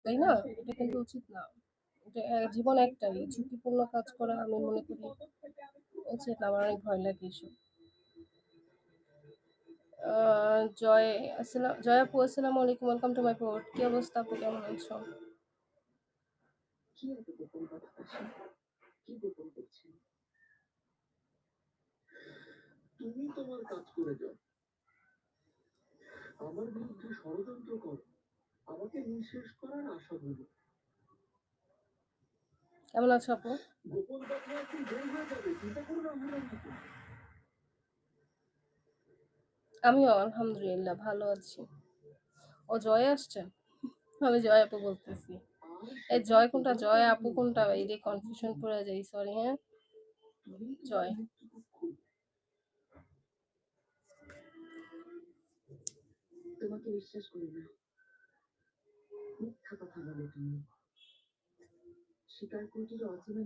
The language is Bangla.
তাই না? এটা কিন্তু উচিত না। এটা জীবন একটাই। ঝুঁকিপূর্ণ কাজ করা আমি মনে করি উচিত না। আমার অনেক ভয় লাগে এসব। আ জয় আপু আসসালামু আলাইকুম। Welcome to my পোড। কি অবস্থা আপু কেমন আছো? কি এত গোপন কথা আশা? কি গোপন করছেন? তুমি তোমার কাজ করে যাও। আমার বিরুদ্ধে ষড়যন্ত্র করো। আমাকে নিঃশেষ করার আশা হলো। কেমন আছো আপু? গোপন কথা এখন বের হয়ে যাবে। চিন্তা করো না আমার মতো। আমিও আলহামদুলিল্লাহ ভালো আছি। ও জয় আসছে? আমি জয় আপু বলতেছি। আর এই সেটাই জয় কোনটা? তোমার জয় আপু পরিণতি। কোনটা? এই যে কনফিউশন পড়ে যাই। সরি হ্যাঁ? তুমি তোমার জয়। মৃত্যুকে খুঁজো। তোমাকে বিশ্বাস করি না। মিথ্যা কথা বলো তুমি। শিকার কুটির অচেনা